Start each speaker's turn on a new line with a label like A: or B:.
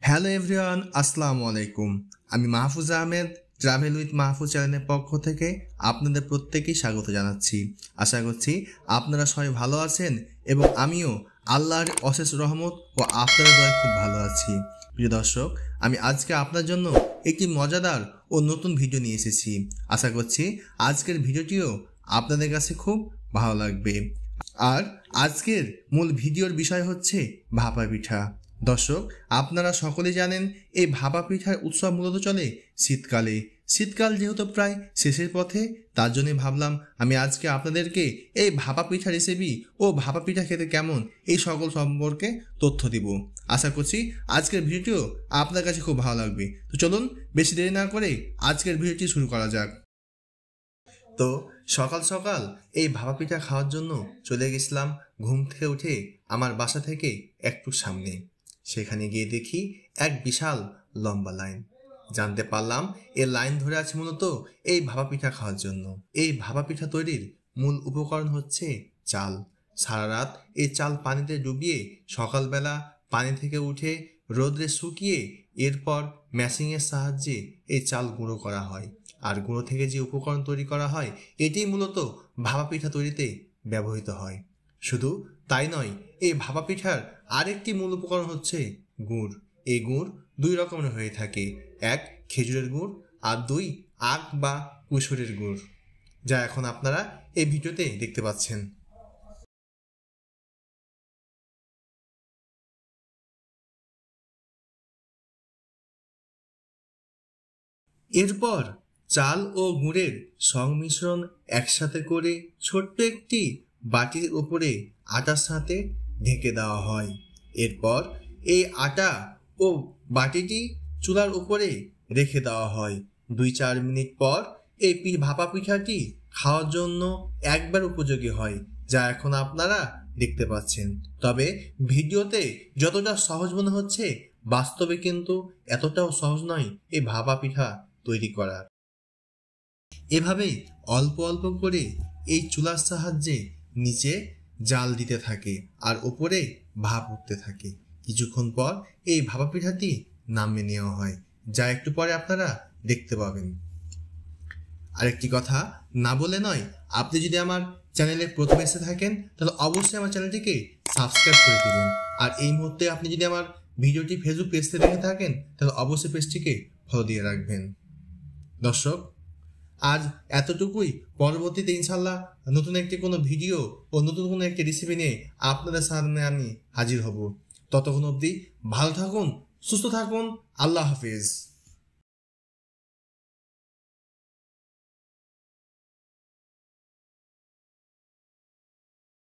A: Hello everyone, আসসালামু আলাইকুম। আমি মাহফুজ আহমেদ, ট্রাভেল উইথ মাহফুজ চ্যানেলের পক্ষ থেকে আপনাদের প্রত্যেকেই স্বাগত জানাচ্ছি। আশা করছি আপনারা সবাই ভালো আছেন এবং আমিও আল্লাহর অশেষ রহমত ও আপনাদের দয়ায় খুব ভালো আছি। প্রিয় দর্শক, আমি আজকে আপনার জন্য একটি মজাদার ও নতুন ভিডিও নিয়ে এসেছি। আশা করছি আজকের ভিডিওটিও আপনাদের কাছে খুব ভালো লাগবে। আর আজকের মূল ভিডিওর বিষয় হচ্ছে ভাপা পিঠা। দর্শক, আপনারা সকলেই জানেন এই ভাপা পিঠার উৎসব মূলত চলে শীতকালে। শীতকাল যেহেতু প্রায় শেষের পথে, তার জন্যই ভাবলাম আমি আজকে আপনাদেরকে এই ভাপা পিঠা রেসিপি ও ভাপা পিঠা খেতে কেমন এই সকল সম্পর্কে তথ্য দিব। আশা করছি আজকের ভিডিওটিও আপনার কাছে খুব ভালো লাগবে। তো চলুন বেশি দেরি না করে আজকের ভিডিওটি শুরু করা যাক। তো সকাল সকাল এই ভাপা পিঠা খাওয়ার জন্য চলে গেছিলাম ঘুম থেকে উঠে আমার বাসা থেকে একটু সামনে। সেখানে গিয়ে দেখি এক বিশাল লম্বা লাইন। জানতে পারলাম এই লাইন ধরে আছে মূলত এই ভাপা পিঠা খাওয়ার জন্য। এই ভাপা পিঠা তৈরির মূল উপকরণ হচ্ছে চাল। সারা রাত এই চাল পানিতে ডুবিয়ে সকালবেলা পানি থেকে উঠে রোদ্রে শুকিয়ে এরপর মেশিনের সাহায্যে এই চাল গুঁড়ো করা হয়। আর গুঁড়ো থেকে যে উপকরণ তৈরি করা হয় এটিই মূলত ভাপা পিঠা তৈরিতে ব্যবহৃত হয়। শুধু তাই নয়, এই ভাপা পিঠার আরেকটি মূল উপকরণ হচ্ছে গুড়। এই গুড় দুই রকমের হয়ে থাকে, এক খেজুরের গুড় আর দুই আখ বা কুসুরের গুড়, যা এখন আপনারা এই ভিডিওতে দেখতে পাচ্ছেন। এরপর চাল ও গুড়ের সংমিশ্রণ একসাথে করে ছোট্ট একটি বাটির উপরে আটার সাথে ঢেকে দেওয়া হয়। এরপর এই আটা ও বাটিটি চুলার উপরে রেখে দেওয়া হয়। 2-4 মিনিট পর এই ভাপা পিঠাটি খাওয়ার জন্য একবার উপযোগী হয়, যা এখন আপনারা দেখতে পাচ্ছেন। তবে ভিডিওতে যতটা সহজ মনে হচ্ছে, বাস্তবে কিন্তু এতটাও সহজ নয় এই ভাপা পিঠা তৈরি করা। এভাবেই অল্প অল্প করে এই চুলার সাহায্যে নিচে জাল দিতে থাকে আর উপরে ভাপ উঠতে থাকে। কিছুক্ষণ পর এই ভাপা পিঠাটি নামিয়ে নেওয়া হয়, যা একটু পরে আপনারা দেখতে পাবেন। আরেকটি কথা না বলে নয়, আপনি যদি আমার চ্যানেলে প্রথম এসে থাকেন তাহলে অবশ্যই আমার চ্যানেলটিকে সাবস্ক্রাইব করে দেবেন। আর এই মুহূর্তে আপনি যদি আমার ভিডিওটি ফেসবুক পেজ থেকে দেখে থাকেন তাহলে অবশ্যই পেজটিকে ফলো দিয়ে রাখবেন। দর্শক, আজ এতটুকুই। পরবর্তীতে ইনশাল্লাহ নতুন একটি কোনো ভিডিও ও নতুন কোনো একটি রেসিপি নিয়ে আপনাদের সামনে আমি হাজির হব। ততক্ষণ অবধি ভালো থাকুন, সুস্থ থাকুন। আল্লাহ হাফিজ।